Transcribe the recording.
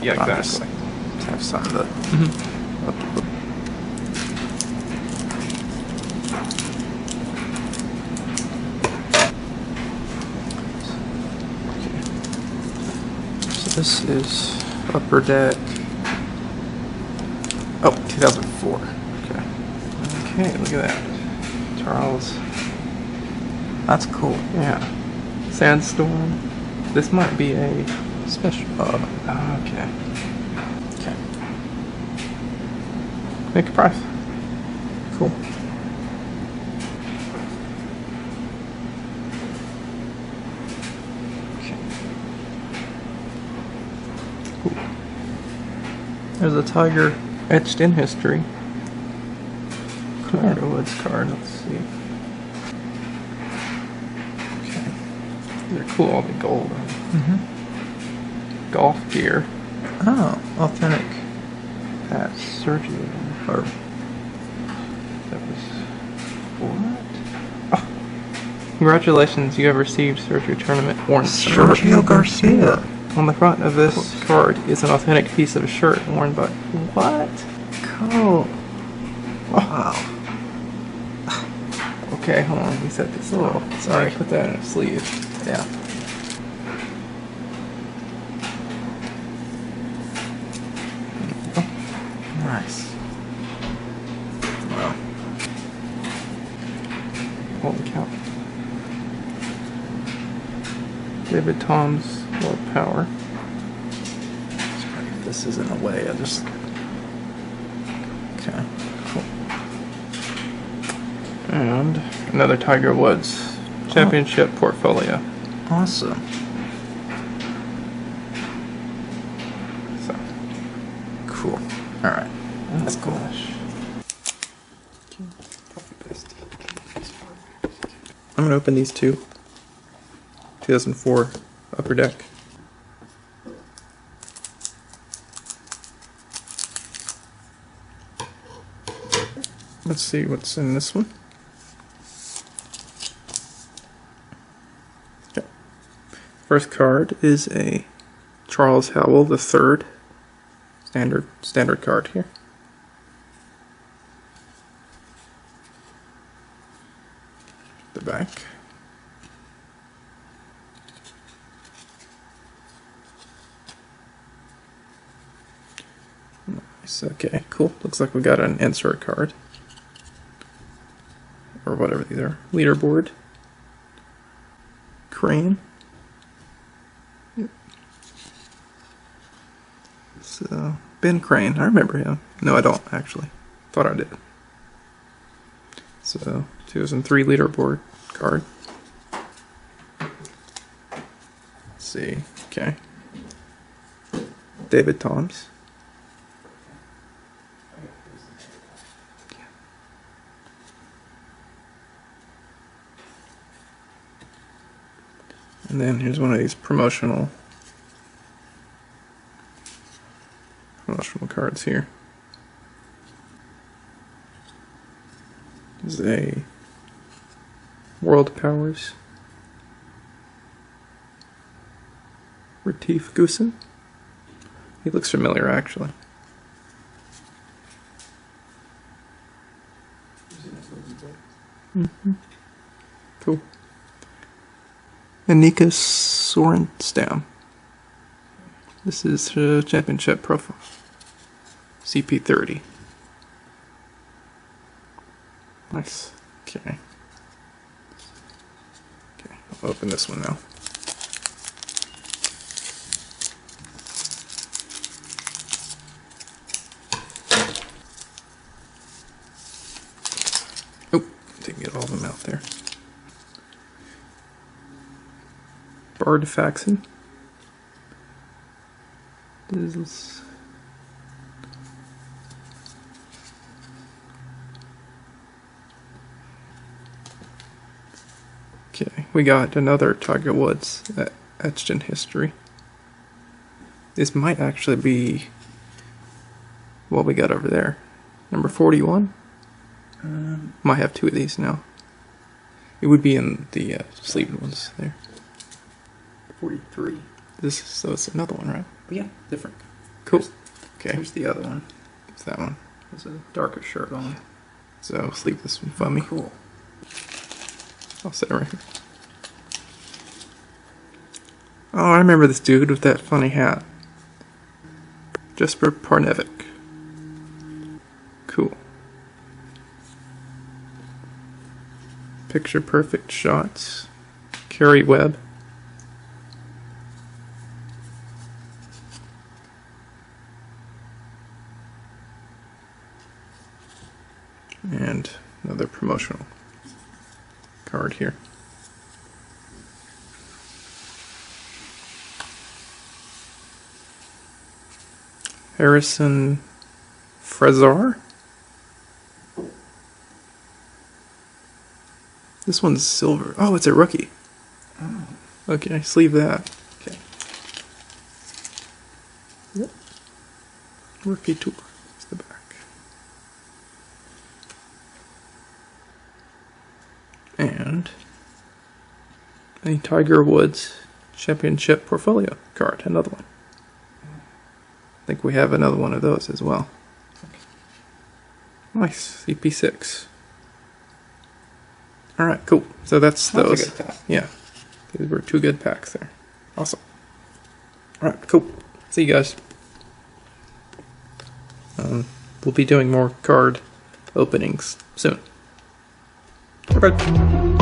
Yeah, Obviously. exactly. Have some of the. So this is Upper Deck. Oh, 2004. Okay. Okay, look at that. Charles. That's cool. Yeah. Sandstorm. This might be a Special. okay. Okay. Make a price. Cool. Okay. Cool. There's a tiger etched in history. Colorado Woods card. Let's see. Okay. They're cool. All the gold. Golf gear. Oh, authentic. Pat Sergio. Or that was what? Oh. Congratulations, you have received Sergio Tournament worn shirt. Sergio Garcia. On the front of this card is an authentic piece of a shirt worn by what? Cool. Wow. Okay, hold on. We set this little. Sorry, put that in a sleeve. Yeah. Nice. Wow. Holy cow. David Tom's Lord Power. Sorry if this is in the way. I just. Okay. Cool. And another Tiger Woods Championship portfolio. Awesome. So, Cool. All right. That's cool. I'm gonna open these two. 2004 Upper Deck. Let's see what's in this one. Okay. First card is a Charles Howell III. Standard card here. The back. Nice. Okay, cool. Looks like we got an insert card. Or whatever these are. Leaderboard. Crane. Yep. So, Ben Crane. I remember him. No, I don't, actually. Thought I did. So, 2003 leaderboard card. Let's see. Okay. David Toms. And then here's one of these promotional cards here. This is a World Powers Retief Goosen. He looks familiar, actually. Cool. And Nika Sorenstam. This is championship profile. CP30. Nice. Okay. Okay, I'll open this one now. Oh, didn't get all of them out there. Bard Faxon. This is okay. We got another Tiger Woods etched in history. This might actually be what we got over there. Number 41. Might have two of these now. It would be in the sleeved ones there. 43. So it's another one, right? But yeah, different. Cool. Okay, Here's the other one. it's that one. There's a darker shirt on. So let's leave this one for me. Cool. I'll set it right here. Oh, I remember this dude with that funny hat. Jesper Parnevik. Cool. Picture perfect shots. Carrie Webb. And another promotional card here. Harrison Frezar. This one's silver. Oh, it's a rookie. Oh, Okay, sleeve that. okay. Yep. Rookie tour. It's the back. And a Tiger Woods Championship Portfolio card. Another one. I think we have another one of those as well. Nice. CP6. Alright, cool. So that's That's a those. good pack. Yeah. These were 2 good packs there. Awesome. Alright, cool. See you guys. We'll be doing more card openings soon. Okay.